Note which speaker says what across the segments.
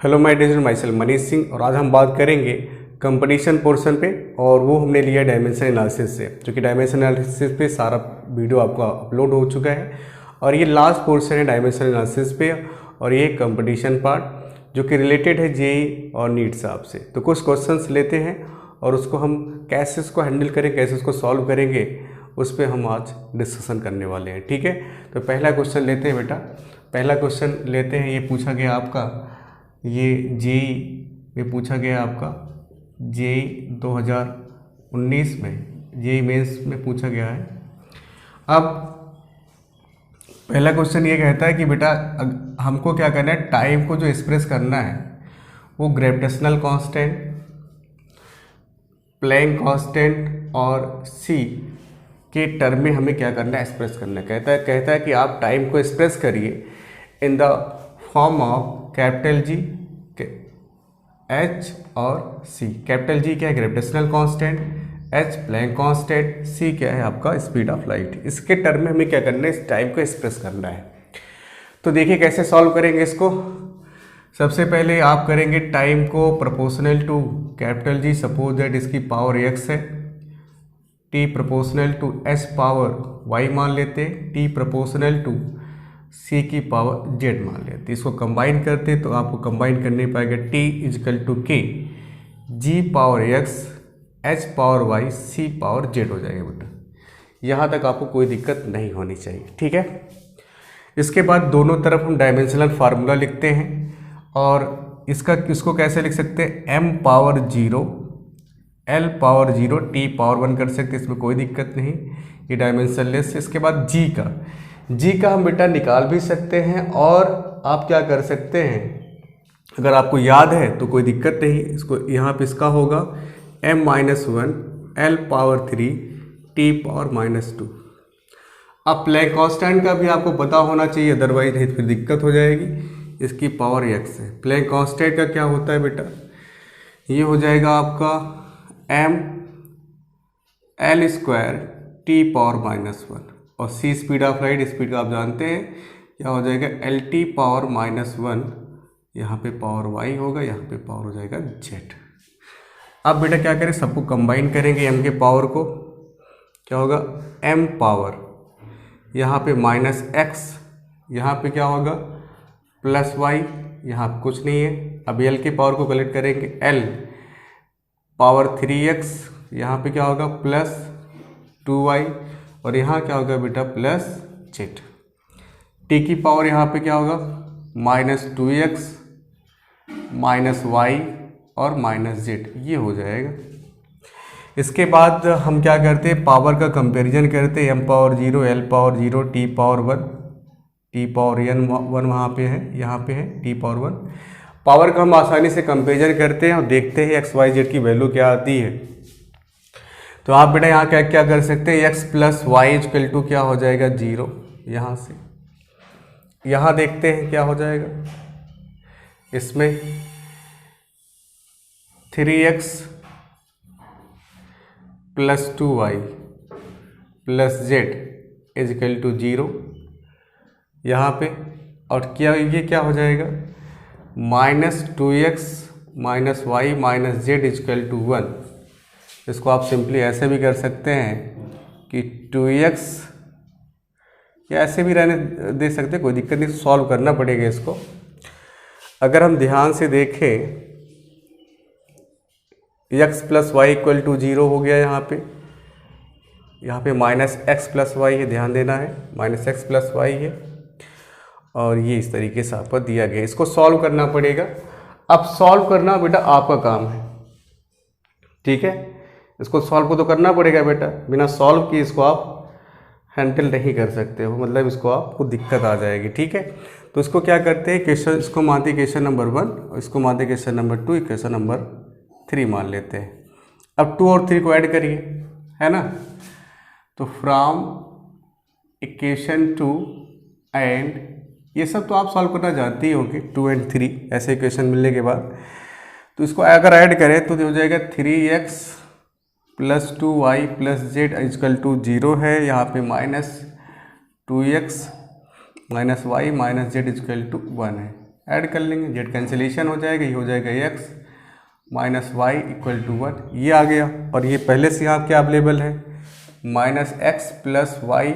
Speaker 1: Hello my dear myself Manish Singh. और आज हम बात करेंगे कंपटीशन पोर्शन पे, और वो हमने लिया डायमेंशन एनालिसिस से, क्योंकि डायमेंशन एनालिसिस पे सारा वीडियो आपका अपलोड हो चुका है और ये लास्ट पोर्शन है डायमेंशन एनालिसिस पे। और ये कंपटीशन पार्ट जो कि रिलेटेड है जेईई और नीट साहब से। तो कुछ क्वेश्चंस लेते हैं और उसको हम कैसे उसको हैंडल करें, कैसे उसको सॉल्व करेंगे, उस पर हम आज डिस्कशन करने वाले हैं। ठीक है, तो पहला क्वेश्चन लेते हैं बेटा। पहला क्वेश्चन लेते हैं, ये पूछा गया आपका, ये जेईई में पूछा गया आपका, जेईई 2019 में, जेईई मेंस में पूछा गया है। अब पहला क्वेश्चन ये कहता है कि बेटा हमको क्या करना है, टाइम को जो एक्सप्रेस करना है वो ग्रेविटेशनल कांस्टेंट, प्लैंक कांस्टेंट और सी के टर्म में हमें क्या करना है, एक्सप्रेस करना है। कहता है कि आप टाइम को एक्सप्रेस करिए in the form of capital G, H और सी। कैपिटल जी क्या है, gravitational constant, H Planck constant, C क्या है आपका स्पीड ऑफ लाइट। इसके टर्म में हमें क्या करना है, इस टाइम को एक्सप्रेस करना है। तो देखिए कैसे सॉल्व करेंगे इसको। सबसे पहले आप करेंगे टाइम को proportional to capital g, suppose that इसकी पावर एक्स है, t proportional to h power y मान लेते हैं, टी प्रोपोर्शनल टू सी की पावर जेड मान लेते हैं। इसको कंबाइन करते तो आपको कंबाइन करने पाएगा T is equal to K G power X H power Y C power Z हो जाएगा बेटा। यहाँ तक आपको कोई दिक्कत नहीं होनी चाहिए। ठीक है, इसके बाद दोनों तरफ हम डायमेंशनल फार्मूला लिखते हैं और इसको कैसे लिख सकते हैं, m power 0 l power 0 t power 1 कर सकते हैं, इसमें कोई दिक्कत नहीं, ये डायमेंशनलेस। इसके बाद जी का हम बेटा निकाल भी सकते हैं, और आप क्या कर सकते हैं, अगर आपको याद है तो कोई दिक्कत नहीं, इसको यहाँ पे इसका होगा m-1 l power 3 t power -2। अब प्लैंक कांस्टेंट का भी आपको पता होना चाहिए, अदरवाइज नहीं फिर दिक्कत हो जाएगी। इसकी पावर x है। प्लैंक कांस्टेंट का क्या होता है बेटा, ये हो जाएगा आपका m l square t power -1, और सी स्पीड ऑफ लाइट, स्पीड का आप जानते हैं क्या हो जाएगा, एल टी पावर -1, यहाँ पे पावर वाई होगा, यहाँ पे पावर हो जाएगा जेड। अब बेटा क्या करें, सबको कंबाइन करेंगे, एम के पावर को क्या होगा, एम पावर, यहाँ पे -x, यहाँ पे क्या होगा +y, यहाँ पे कुछ नहीं है। अब एल के पावर को कलेक्ट करेंगे, एल पावर 3x, यहाँ पे क्या होगा +2y, और यहाँ क्या होगा बेटा +z। टी की पावर यहाँ पे क्या होगा -2x -y और -z, ये हो जाएगा। इसके बाद हम क्या करते हैं, पावर का कंपैरिजन करते हैं, m power 0 l power 0 t power 1, t power n1 वहाँ पे है, यहाँ पे है t पावर 1। पावर का हम आसानी से कंपैरिजन करते हैं और देखते हैं x y z की वैल्यू क्या आती है। तो आप बेटा यहाँ क्या क्या कर सकते हैं, x plus y equal to क्या हो जाएगा 0, यहाँ से यहाँ देखते हैं क्या हो जाएगा, इसमें 3x plus 2y plus z equal to 0 यहाँ पे, और क्या ये क्या हो जाएगा -2x -y -z equal to 1। इसको आप सिंपली ऐसे भी कर सकते हैं कि 2x, या ऐसे भी रहने दे सकते हैं, कोई दिक्कत नहीं, सॉल्व करना पड़ेगा इसको। अगर हम ध्यान से देखें, x plus y equal to 0 हो गया, यहाँ पे -x प्लस वाई है, ध्यान देना है, -x प्लस वाई है, और ये इस तरीके से आपको दिया गया। इसको सॉल्व करना पड़ेगा। अब सॉल्व करना बेटा आपका काम है, ठीक है, इसको सॉल्व को तो करना पड़ेगा बेटा, बिना सॉल्व किए इसको आप हैंडल नहीं कर सकते हो, मतलब इसको आपको दिक्कत आ जाएगी। ठीक है, तो इसको क्या करते हैं, क्वेश्चन इसको मानते हैं क्वेश्चन नंबर 1, और इसको मानते हैं क्वेश्चन नंबर 2, क्वेश्चन नंबर 3 मान लेते हैं। अब 2 और 3 को ऐड करिए, है ना, तो फ्रॉम इक्वेशन 2 एंड, ये सब तो आप सॉल्व करना जानते ही होंगे, 2 और 3 ऐसे इक्वेशन मिलने के बाद। तो इसको अगर ऐड करें तो हो जाएगा 3x plus 2y plus z equal to 0 है, यहाँ पे -2x -y -z equal to 1 है। ऐड कर लेंगे, जेड कैंसिलेशन हो जाएगा, ये हो जाएगा x minus y equal to 1, ये आ गया। और ये पहले से यहाँ क्या अवेलेबल है, माइनस एक्स प्लस वाई,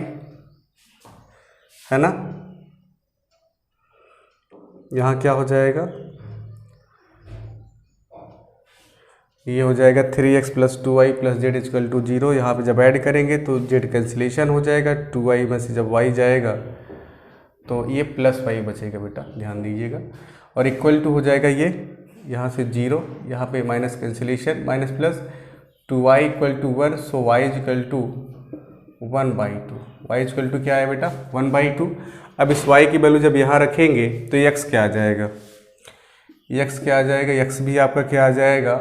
Speaker 1: है ना। यहाँ क्या हो जाएगा, ये हो जाएगा 3x plus 2y plus z equal to 0। यहाँ पे जब ऐड करेंगे तो जेड कैंसिलेशन हो जाएगा, 2y में से जब y जाएगा तो ये प्लस वाई बचेगा बेटा, ध्यान दीजिएगा। और इक्वल टू हो जाएगा ये यहाँ से 0, यहाँ पे minus cancellation, minus plus 2y equal to 1, so y equal to 1/2। y equal to क्या है बेटा, 1/2। अब इस y की वैल्यू जब यहाँ रखेंगे तो x क्या आ जाएगा, x क्या आ जाएगा, x भी आपका क्या आ जाएगा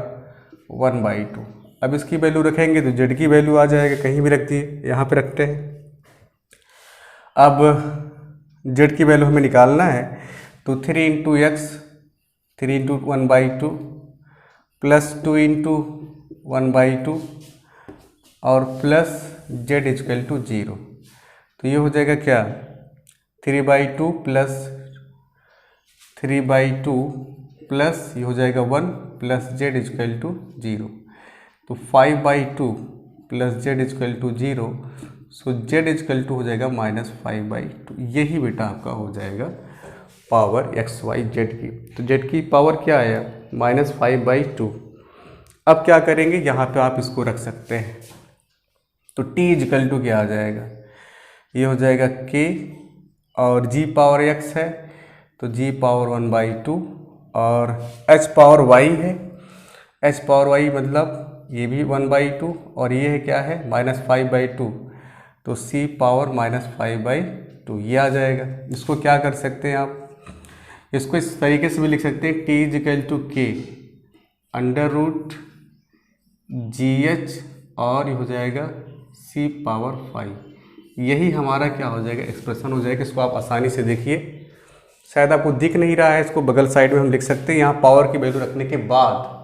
Speaker 1: 1/2। अब इसकी वैल्यू रखेंगे तो z की वैल्यू आ जाएगा, कहीं भी रख दिए, यहाँ पे रखते हैं। अब z की वैल्यू हमें निकालना है तो 3 into x, 3 into 1/2 plus 2 into 1/2 और प्लस z इक्वल टू 0। तो ये हो जाएगा क्या, 3/2 प्लस 3/2 प्लस ये हो जाएगा 1 प्लस z इक्वल टू 0। तो 5/2 plus z equal to 0, so z equal to हो जाएगा -5/2। यही बेटा आपका हो जाएगा पावर एक्स वाई जेड की। तो z की पावर क्या आया, -5/2। अब क्या करेंगे, यहाँ पे आप इसको रख सकते हैं। तो t इक्वल टू क्या आ जाएगा, ये हो जाएगा k और g पावर x है तो g पावर 1/2 और h पावर y है, h पावर y मतलब ये भी 1/2 और ये है क्या है -5/2, तो c पावर -5/2 ये आ जाएगा। इसको क्या कर सकते हैं आप, इसको इस तरीके से भी लिख सकते हैं, t equal to k under root GH और ये हो जाएगा c पावर 5। यही हमारा क्या हो जाएगा, एक्सप्रेशन हो जाएगा। इसको आप आसानी से देखिए, शायद आपको दिख नहीं रहा है, इसको बगल साइड में हम लिख सकते हैं। यहाँ पावर की वैल्यू रखने के बाद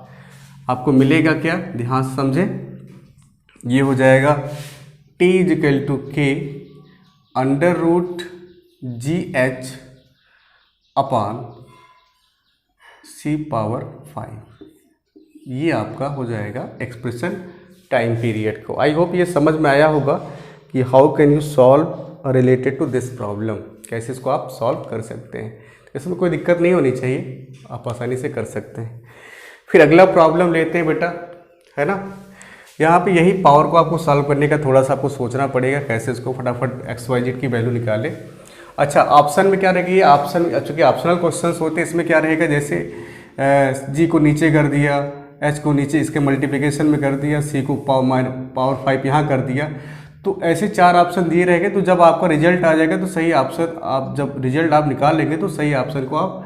Speaker 1: आपको मिलेगा क्या, ध्यान से समझे, ये हो जाएगा t equal to k under root GH upon c power 5। ये आपका हो जाएगा एक्सप्रेशन टाइम पीरियड को। आई होप ये समझ में आया होगा कि how can you solve related to this problem, कैसे इसको आप सॉल्व कर सकते हैं। इसमें कोई दिक्कत नहीं होनी चाहिए, आप आसानी से कर सकते हैं। फिर अगला प्रॉब्लम लेते हैं बेटा, है ना। यहाँ पे यही पावर को आपको सॉल्व करने का थोड़ा सा आपको सोचना पड़ेगा, कैसे इसको फटाफट XYZ की वैल्यू निकाले। अच्छा, ऑप्शन में क्या रहेगा, ऑप्शन चूँकि ऑप्शनल क्वेश्चन होते हैं, इसमें क्या रहेगा, जैसे G को नीचे कर दिया, H को नीचे इसके मल्टीप्लिकेशन में कर दिया, C को पावर 5 यहाँ कर दिया। तो ऐसे 4 ऑप्शन दिए रहेंगे। तो जब आपका रिजल्ट आ जाएगा तो सही ऑप्शन आप जब रिजल्ट आप निकाल लेंगे तो सही ऑप्शन को आप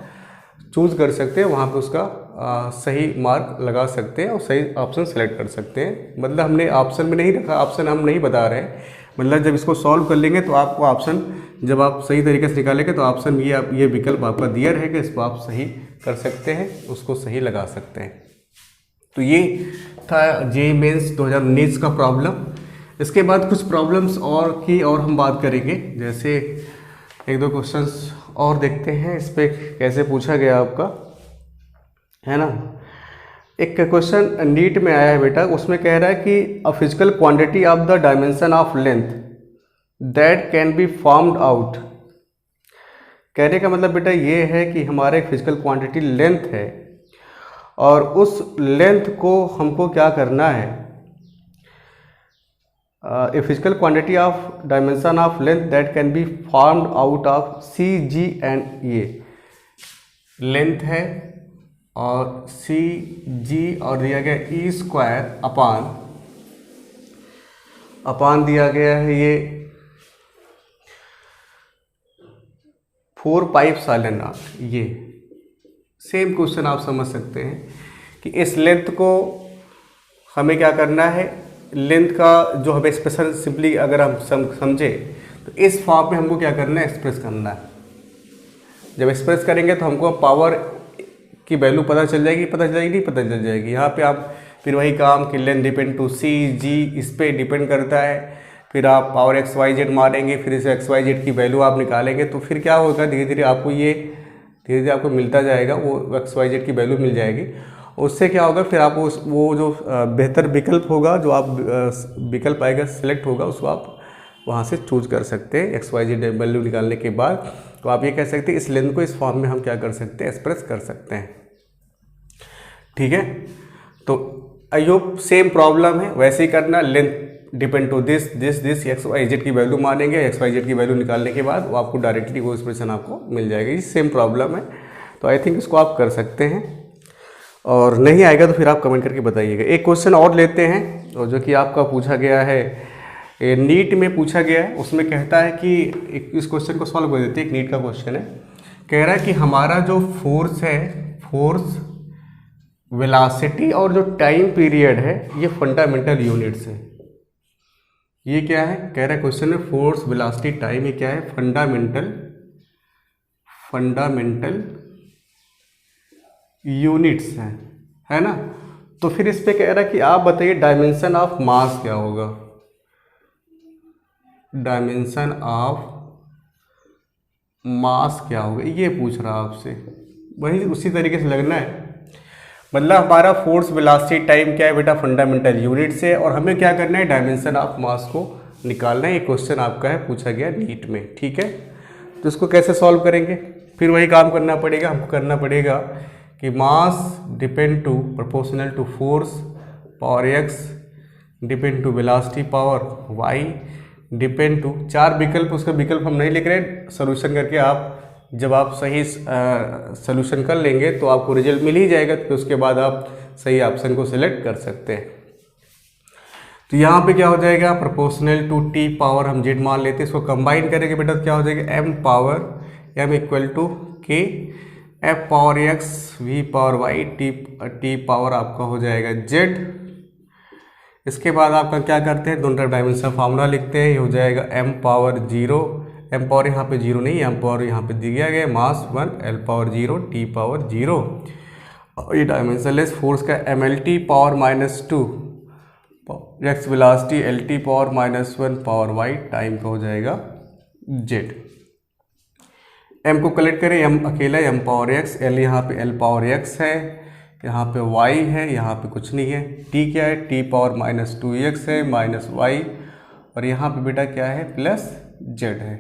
Speaker 1: चूज़ कर सकते हैं, वहाँ पे उसका सही मार्क लगा सकते हैं और सही ऑप्शन सेलेक्ट कर सकते हैं। मतलब हमने ऑप्शन में नहीं रखा, ऑप्शन हम नहीं बता रहे हैं, मतलब जब इसको सॉल्व कर लेंगे तो आपको ऑप्शन जब आप सही तरीके से निकालेंगे तो ऑप्शन ये विकल्प आपका दिया रहेगा, इसको आप सही कर सकते हैं, उसको सही लगा सकते हैं। तो ये था JEE मेंस 2019 का प्रॉब्लम। इसके बाद कुछ प्रॉब्लम्स और हम बात करेंगे, जैसे 1-2 क्वेश्चंस और देखते हैं इस पर कैसे पूछा गया आपका, है ना। एक क्वेश्चन नीट में आया है बेटा, उसमें कह रहा है कि a physical quantity of the dimension of length that can be formed out. कहने का मतलब बेटा ये है कि हमारे एक फिजिकल क्वांटिटी लेंथ है और उस लेंथ को हमको क्या करना है, a physical quantity of dimension of length that can be formed out of c g and a. Length है और सी जी और दिया गया ई स्क्वायर अपान दिया गया है ये 4 पाइप सालन नॉट। ये सेम क्वेश्चन आप समझ सकते हैं कि इस लेंथ को हमें क्या करना है, लेंथ का जो हमें एक्सप्रेशन सिंपली अगर हम समझे तो इस फॉर्म में हमको क्या करना है, एक्सप्रेस करना है। जब एक्सप्रेस करेंगे तो हमको पावर की वैल्यू पता चल जाएगी, नहीं पता चल जाएगी। यहाँ पे आप फिर वही काम कि लेंथ डिपेंड टू सी जी, इस पर डिपेंड करता है। फिर आप पावर XYZ मारेंगे, फिर इस XYZ की वैल्यू आप निकालेंगे, तो फिर क्या होगा, धीरे धीरे आपको ये धीरे धीरे आपको मिलता जाएगा, वो एक्स वाई जेड की वैल्यू मिल जाएगी। उससे क्या होगा, फिर आप वो जो बेहतर विकल्प होगा, जो आप विकल्प आएगा सिलेक्ट होगा, उसको आप वहाँ से चूज कर सकते हैं। एक्स वाई जेड वैल्यू निकालने के बाद तो आप ये कह सकते हैं इस लेंथ को इस फॉर्म में हम क्या कर सकते हैं, एक्सप्रेस कर सकते हैं। ठीक है, तो आई होप सेम प्रॉब्लम है, वैसे ही करना। Length depend to this x y z की वैल्यू मानेंगे, एक्स वाई जेड की वैल्यू निकालने के बाद वो आपको डायरेक्टली वो एक्सप्रेशन आपको मिल जाएगी। ये सेम प्रॉब्लम है, तो आई थिंक इसको आप कर सकते हैं, और नहीं आएगा तो फिर आप कमेंट करके बताइएगा। एक क्वेश्चन और लेते हैं, और जो कि आपका पूछा गया है, नीट में पूछा गया है। उसमें कहता है कि इस क्वेश्चन को सॉल्व कर देते हैं। एक नीट का क्वेश्चन है, कह रहा है कि हमारा जो फोर्स है, फोर्स, वेलोसिटी और जो टाइम पीरियड है, ये फंडामेंटल यूनिट्स है। ये क्या है, कह रहा है क्वेश्चन में फोर्स, वेलोसिटी, टाइम, ये क्या है, फंडामेंटल यूनिट्स है ना। तो फिर इस पे कह रहा है कि आप बताइए डायमेंशन ऑफ मास क्या होगा। डायमेंशन ऑफ मास क्या होगा, ये पूछ रहा है आपसे। वही उसी तरीके से लगना है, मतलब हमारा फोर्स, वेलोसिटी, टाइम क्या है बेटा, फंडामेंटल यूनिट से, और हमें क्या करना है, डायमेंशन ऑफ मास को निकालना है। ये क्वेश्चन आपका है, पूछा गया नीट में। ठीक है, तो इसको कैसे सॉल्व करेंगे, फिर वही काम करना पड़ेगा। हमको करना पड़ेगा कि mass depend to proportional to force power X, depend to velocity power Y, depend to, 4 विकल्प, उसका विकल्प हम नहीं लिख रहे, सोल्यूशन करके आप जब आप सही सोल्यूशन कर लेंगे तो आपको रिजल्ट मिल ही जाएगा, तो उसके बाद आप सही ऑप्शन को सिलेक्ट कर सकते हैं। तो यहाँ पे क्या हो जाएगा, प्रोपोर्शनल टू टी पावर हम जेड मान लेते हैं, इसको कंबाइन करेंगे बेटा तो क्या हो जाएगा, M power M equal to K F power X V power Y T power आपका हो जाएगा जेड। इसके बाद आपका क्या करते हैं, दोनों तरफ डायमेंशन फार्मूला लिखते हैं। ये हो जाएगा एम पावर 0, एम पावर यहाँ पे 0 नहीं, एम पावर यहाँ पे दिया गया mass 1, l power 0, t power 0, और ये डायमेंशनलेस फोर्स का m l t power -2, x velocity l t power -1 power y, time का हो जाएगा जेड। एम को कलेक्ट करें, एम अकेला एम पावर एक्स, एल यहाँ पे एल पावर एक्स है, यहाँ पे y है, यहाँ पे कुछ नहीं है। t क्या है, t पावर -2x है -y, और यहाँ पे बेटा क्या है, +z है।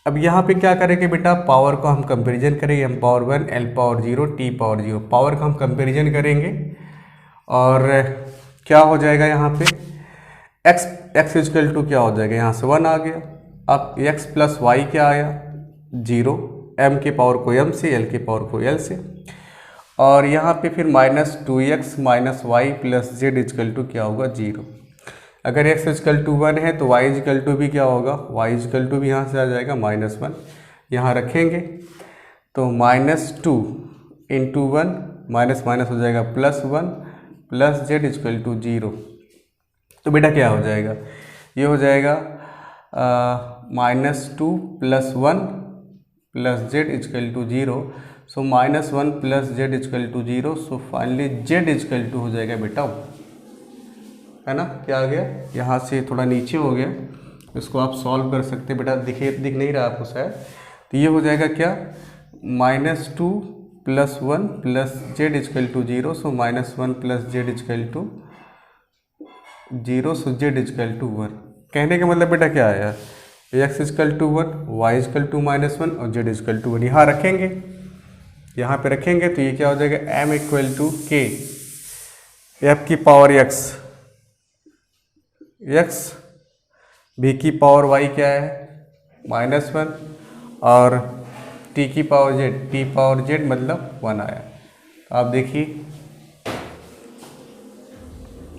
Speaker 1: अब यहाँ पे क्या करेंगे बेटा, पावर को हम कंपैरिजन करेंगे, m power 1, l power 0, t power 0, power का हम कंपैरिजन करेंगे, और क्या हो जाएगा यहाँ पे, x इक्वल टू क्या हो जाएगा, यहाँ से 1 आ गया। अब x + y क्या आया, 0, m के पावर को m से, l के पावर को l से, और यहाँ पे फिर -2x - y + z equal to क्या होगा, 0। अगर x इक्वल टू 1 है तो y इक्वल टू भी क्या होगा, y इक्वल टू भी यहाँ से आ जाएगा -1, यहाँ रखेंगे तो -2 × 1 माइनस हो जाएगा +1 + z इक्वल टू 0। तो बेटा क्या हो जाएगा, ये हो जाएगा -2 + 1 + z equal to 0। So -1 + z equal to 0। So finally z equal to हो जाएगा बेटा, है ना, क्या आ गया, यहाँ से थोड़ा नीचे हो गया, इसको आप सॉल्व कर सकते हैं बेटा, दिख नहीं रहा आपको शायद। तो ये हो जाएगा क्या, -2 + 1 + z equal to 0। So -1 + z equal to 0। So z equal to 1। कहने का मतलब बेटा क्या आया, x equal to 1, y equal to -1 और z इक्वल टू 1। यहाँ रखेंगे, यहाँ पे रखेंगे तो ये क्या हो जाएगा, m equal to k f की पावर x v की पावर y क्या है, -1, और t की पावर z मतलब 1 आया। तो आप देखिए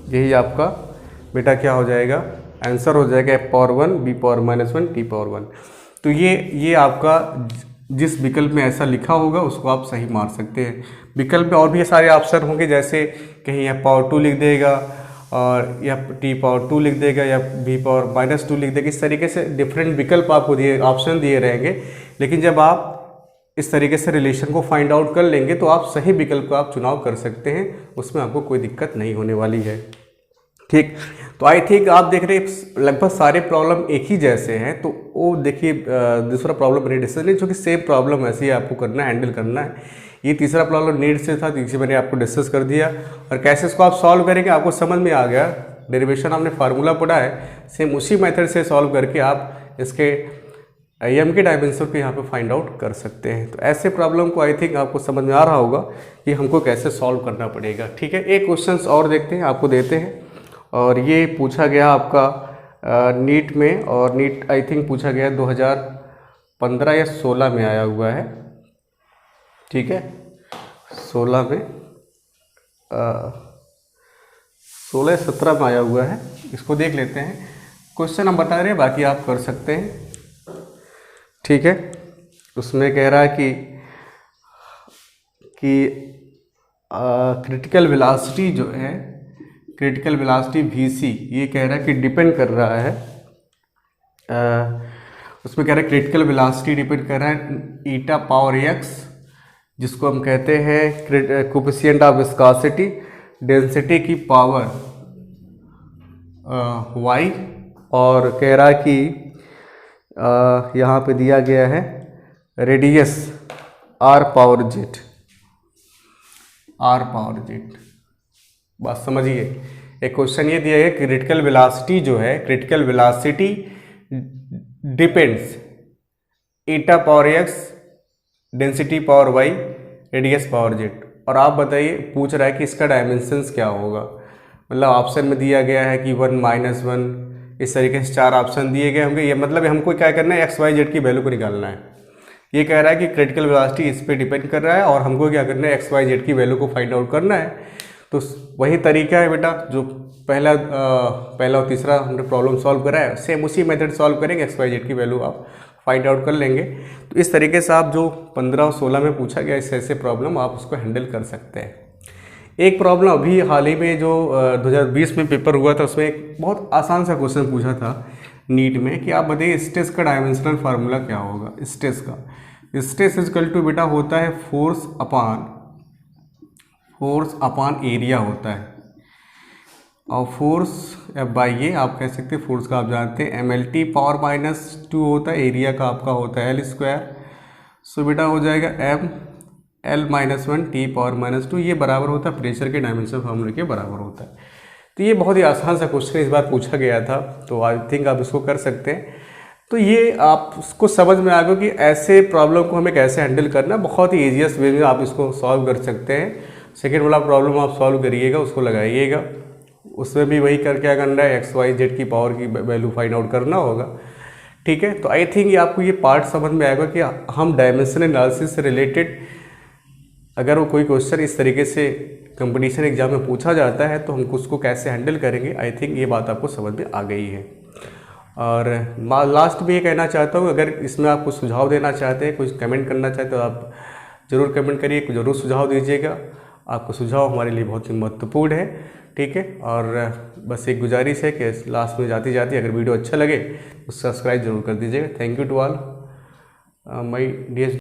Speaker 1: यही आपका बेटा क्या हो जाएगा, आंसर हो जाएगा f power 1 b power -1 t power 1। तो ये आपका जिस विकल्प में ऐसा लिखा होगा उसको आप सही मार सकते हैं। विकल्प में और भी सारे ऑप्शन होंगे, जैसे कहीं f पावर 2 लिख देगा, और या t पावर 2 लिख देगा, या b पावर -2 लिख देगा। इस तरीके से डिफरेंट विकल्प आपको ऑप्शन दिए रहेंगे, लेकिन जब आप इस तरीके से रिलेशन को फाइंड आउट कर लेंगे तो आप सही विकल्प का आप चुनाव कर सकते हैं, उसमें आपको कोई दिक्कत नहीं होने वाली है। ठीक, तो आई थिंक आप देख रहे हैं लगभग सारे प्रॉब्लम एक ही जैसे हैं, तो वो देखिए दूसरा प्रॉब्लम मैंने डिस्कस नहीं, जो कि सेम प्रॉब्लम ऐसे ही आपको करना है, हैंडल करना है। ये तीसरा प्रॉब्लम नीड से था, जिसे मैंने आपको डिस्कस कर दिया, और कैसे इसको आप सॉल्व करेंगे आपको समझ में आ गया। डेरिवेशन आपने फार्मूला पढ़ा है, सेम उसी मेथड से सॉल्व करके आप इसके एम के डायमेंशन को यहाँ पे फाइंड आउट कर सकते हैं। तो ऐसे प्रॉब्लम को आई थिंक आपको समझ में आ रहा होगा कि हमको कैसे सॉल्व करना पड़ेगा। ठीक है, एक क्वेश्चंस और देखते हैं, आपको देते हैं। और ये पूछा गया आपका नीट में, और नीट आई थिंक पूछा गया 2015 या 16 में आया हुआ है। ठीक है, 16 में 16-17 में आया हुआ है। इसको देख लेते हैं, क्वेश्चन हम बता रहे हैं, बाकी आप कर सकते हैं। ठीक है, उसमें कह रहा है कि क्रिटिकल वेलोसिटी जो है, क्रिटिकल वेलोसिटी VC, ये कह रहा है कि डिपेंड कर रहा है, उसमें कह रहा है क्रिटिकल वेलोसिटी डिपेंड कर रहा है ईटा पावर x, जिसको हम कहते हैं कोफिशिएंट ऑफ विस्कोसिटी, डेंसिटी की पावर y, और कह रहा है कि यहाँ पे दिया गया है radius r power z, r power z। बात समझिए, एक क्वेश्चन ये दिया है कि क्रिटिकल वेलोसिटी जो है, critical velocity depends eta power x, density power y, radius power z। और आप बताइए, पूछ रहा है कि इसका डायमेंशंस क्या होगा। मतलब ऑप्शन में दिया गया है कि 1, -1, इस तरीके से 4 ऑप्शन दिए गए होंगे। ये मतलब हमको क्या करना है, x, y, z की वैल्यू को निकालना है। ये कह रहा है कि क्रिटिकल वेलोसिटी इस पे डिपेंड कर रहा है, और हमको क्या करना है, x, y, z की वैल्यू को फाइंड आउट करना है। तो वही तरीका है बेटा, जो पहला और तीसरा हमने प्रॉब्लम सॉल्व करा है, सेम उसी मेथड सॉल्व करेंगे, x, y, z की वैल्यू आप फाइंड आउट कर लेंगे। तो इस तरीके से आप जो 15 और 16 में पूछा गया, इस ऐसे प्रॉब्लम आप उसको हैंडल कर सकते हैं। एक प्रॉब्लम अभी हाल ही में जो 2020 में पेपर हुआ था, उसमें एक बहुत आसान सा क्वेश्चन पूछा था नीट में कि आप बताइए स्ट्रेस का डायमेंशनल फार्मूला क्या होगा। स्ट्रेस का, स्ट्रेस इजकल टू बेटा होता है फोर्स अपॉन एरिया होता है, और फोर्स बाई ये आप कह सकते हैं, फोर्स का आप जानते हैं MLT पावर -2 होता है, एरिया का आपका होता है L²। सो बेटा हो जाएगा ML-1 T पावर -2, ये बराबर होता है प्रेशर के डायमेंशन फार्मूले के बराबर होता है। तो ये बहुत ही आसान सा क्वेश्चन इस बार पूछा गया था, तो आई थिंक आप इसको कर सकते हैं। तो ये आप उसको समझ में आ गया कि ऐसे प्रॉब्लम को हमें कैसे हैंडल करना, बहुत ही ईजीएस्ट वे में आप इसको सॉल्व कर सकते हैं। सेकेंड वाला प्रॉब्लम आप सॉल्व करिएगा, उसको लगाइएगा, उसमें भी वही कर क्या करना है, x, y, z की पावर की वैल्यू फाइंड आउट करना होगा। ठीक है, तो आई थिंक ये आपको ये पार्ट समझ में आएगा कि हम डायमेंशनल एनालिसिस से रिलेटेड अगर वो कोई क्वेश्चन इस तरीके से कंपटीशन एग्जाम में पूछा जाता है, तो हम उसको कैसे हैंडल करेंगे। आई थिंक ये बात आपको समझ में आ गई है। और लास्ट में ये कहना चाहता हूँ, अगर इसमें आप कुछ सुझाव देना चाहते हैं, कुछ कमेंट करना चाहते हो, आप ज़रूर कमेंट करिए, ज़रूर सुझाव दीजिएगा। आपका सुझाव हमारे लिए बहुत ही महत्वपूर्ण है। ठीक है, और बस एक गुजारिश है कि लास्ट में जाती जाती अगर वीडियो अच्छा लगे तो सब्सक्राइब जरूर कर दीजिएगा। Thank you to all my dear